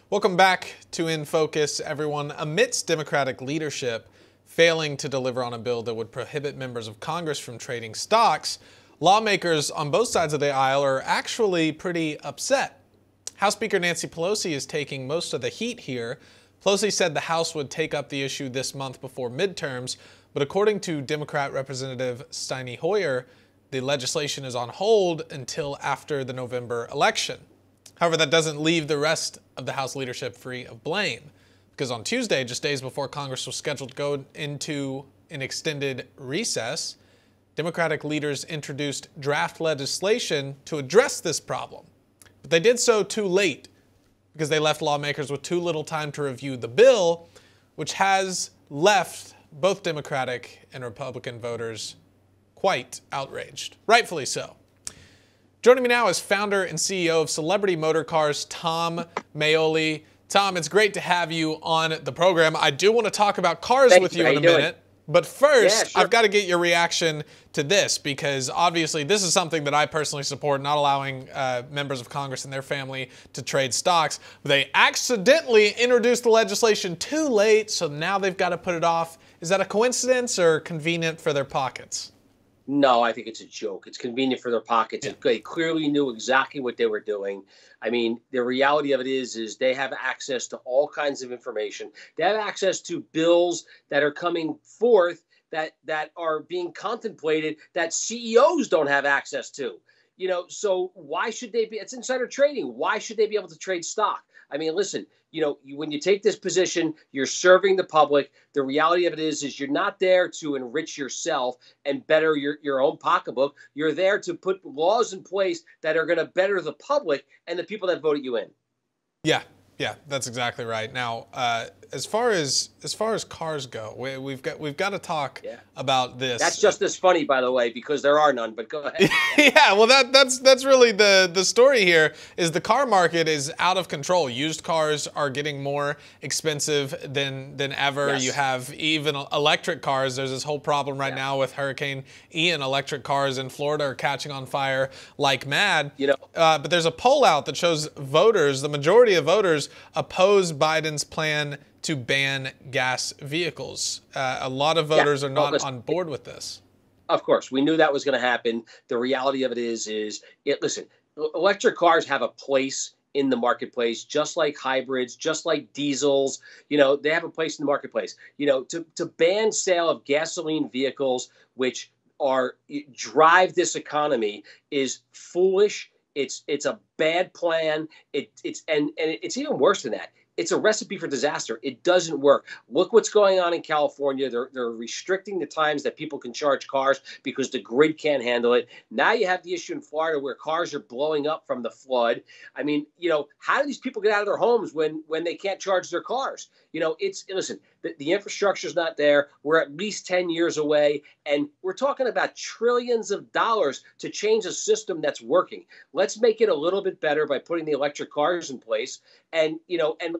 Welcome back to In Focus, everyone. Amidst Democratic leadership failing to deliver on a bill that would prohibit members of Congress from trading stocks, lawmakers on both sides of the aisle are actually pretty upset. House Speaker Nancy Pelosi is taking most of the heat here. Pelosi said the House would take up the issue this month before midterms, but according to Democrat Representative Steny Hoyer, the legislation is on hold until after the November election. However, that doesn't leave the rest of the House leadership free of blame, because on Tuesday, just days before Congress was scheduled to go into an extended recess, Democratic leaders introduced draft legislation to address this problem. But they did so too late, because they left lawmakers with too little time to review the bill, which has left both Democratic and Republican voters quite outraged, rightfully so. Joining me now is founder and CEO of Celebrity Motor Cars, Tom Maoli. Tom, it's great to have you on the program. I do want to talk about cars with you in a minute. But first, I've got to get your reaction to this, because obviously this is something that I personally support, not allowing members of Congress and their family to trade stocks. They accidentally introduced the legislation too late, so now they've got to put it off. Is that a coincidence or convenient for their pockets? No, I think it's a joke. It's convenient for their pockets. Yeah. They clearly knew exactly what they were doing. I mean, the reality of it is they have access to all kinds of information. They have access to bills that are coming forth that are being contemplated that CEOs don't have access to. You know, so why should they be? It's insider trading. Why should they be able to trade stock? I mean, listen, when you take this position, you're serving the public. The reality of it is you're not there to enrich yourself and better your own pocketbook. You're there to put laws in place that are going to better the public and the people that voted you in. Yeah, that's exactly right. Now, as far as cars go, we've got to talk about this. That's just as funny, by the way, because there are none. But go ahead. Yeah, well, that's really the story here. Is the car market is out of control. Used cars are getting more expensive than ever. Yes. You have even electric cars. There's this whole problem right now with Hurricane Ian. Electric cars in Florida are catching on fire like mad. But there's a poll out that shows voters, the majority of voters, oppose Biden's plan to ban gas vehicles. A lot of voters are not on board with this. Of course, we knew that was going to happen. The reality of it is listen, electric cars have a place in the marketplace, just like hybrids, just like diesels. They have a place in the marketplace. To ban sale of gasoline vehicles, which drive this economy, is foolish. It's a bad plan. It's even worse than that. It's a recipe for disaster. It doesn't work. Look what's going on in California. They're restricting the times that people can charge cars because the grid can't handle it. Now you have the issue in Florida where cars are blowing up from the flood. I mean, how do these people get out of their homes when they can't charge their cars? Listen, the infrastructure is not there. We're at least 10 years away, and we're talking about trillions of dollars to change a system that's working. Let's make it a little bit better by putting the electric cars in place, and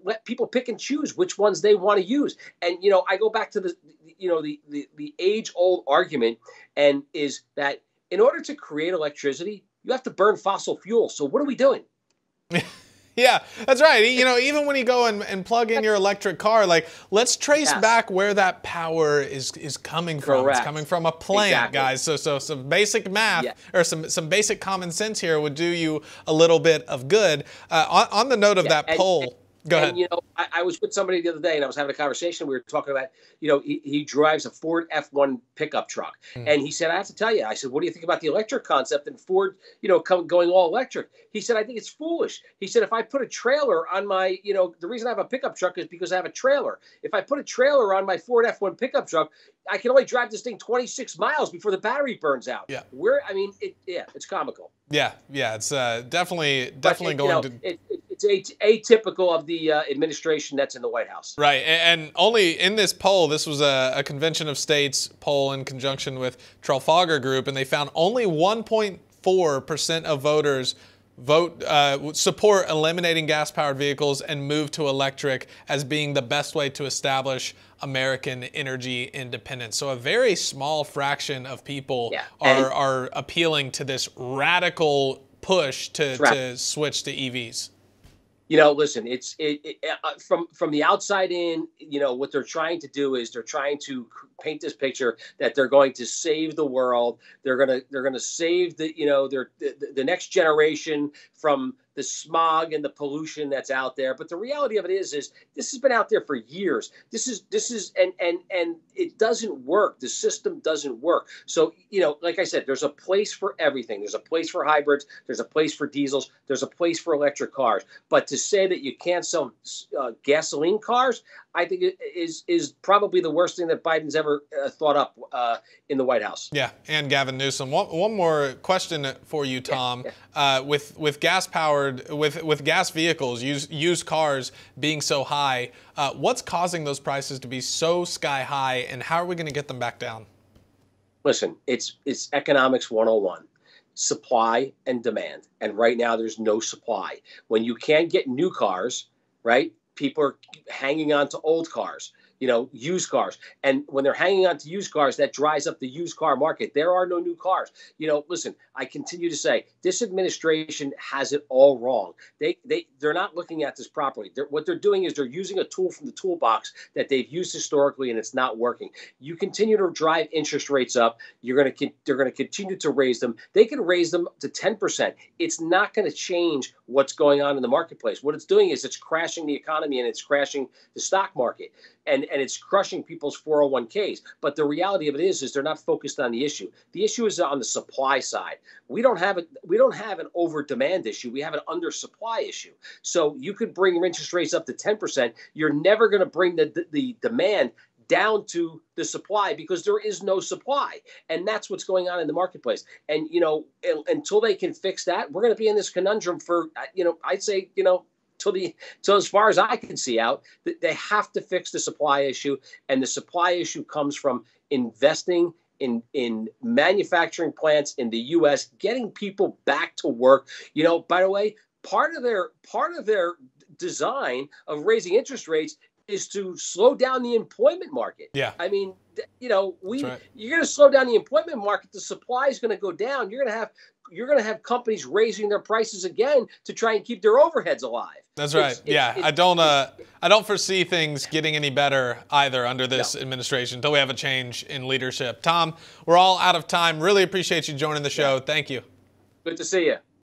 let people pick and choose which ones they want to use. And I go back to the age-old argument, and is that in order to create electricity, you have to burn fossil fuel. So what are we doing? Yeah, that's right. Even when you go and plug in your electric car, let's trace back where that power is coming from. Correct. It's coming from a plant, guys. So some basic math or some basic common sense here would do you a little bit of good. On the note of that poll. Go ahead. I was with somebody the other day, and I was having a conversation. We were talking about, he drives a Ford F1 pickup truck. And he said, I have to tell you, I said, what do you think about the electric concept and Ford, going all electric? He said, I think it's foolish. He said, if I put a trailer on my, the reason I have a pickup truck is because I have a trailer. If I put a trailer on my Ford F1 pickup truck, I can only drive this thing 26 miles before the battery burns out. Yeah. It's comical. Yeah, it's definitely going to... It's atypical of the administration that's in the White House. Right, and only in this poll, this was a Convention of States poll in conjunction with Trafalgar Group, and they found only 1.4% of voters support eliminating gas-powered vehicles and move to electric as being the best way to establish American energy independence. So a very small fraction of people are appealing to this radical push to switch to EVs. Listen, from the outside in. What they're trying to do is they're trying to paint this picture that they're going to save the world. They're gonna save the next generation from the smog and the pollution that's out there. But the reality of it is this has been out there for years. This is and it doesn't work. The system doesn't work. So like I said, there's a place for everything. There's a place for hybrids. There's a place for diesels. There's a place for electric cars. But to say that you can't sell gasoline cars, I think it is probably the worst thing that Biden's ever thought up in the White House. Yeah, and Gavin Newsom. One more question for you, Tom. Yeah. With gas powered, with gas vehicles, used cars being so high, what's causing those prices to be so sky high, and how are we going to get them back down? Listen, it's economics 101. Supply and demand. And right now there's no supply. When you can't get new cars, right? People are hanging on to old cars, used cars. And when they're hanging on to used cars, that dries up the used car market. There are no new cars. Listen, I continue to say this administration has it all wrong. They're not looking at this properly. What they're doing is they're using a tool from the toolbox that they've used historically, and it's not working. You continue to drive interest rates up. They're going to continue to raise them. They can raise them to 10%. It's not going to change what's going on in the marketplace. What it's doing is it's crashing the economy and it's crashing the stock market. And it's crushing people's 401ks. But the reality of it is they're not focused on the issue. The issue is on the supply side. We don't have an over demand issue. We have an under supply issue. So you could bring interest rates up to 10%. You're never going to bring the demand down to the supply because there is no supply. And that's what's going on in the marketplace. And, until they can fix that, we're going to be in this conundrum for, I'd say, till as far as I can see out, they have to fix the supply issue. And the supply issue comes from investing in manufacturing plants in the U.S., getting people back to work. By the way, part of their design of raising interest rates is to slow down the employment market. Yeah. I mean, right. You're going to slow down the employment market. The supply is going to go down. You're going to have companies raising their prices again to try and keep their overheads alive. That's right. I don't foresee things getting any better either under this administration until we have a change in leadership. Tom, we're all out of time. Really appreciate you joining the show. Thank you. Good to see you.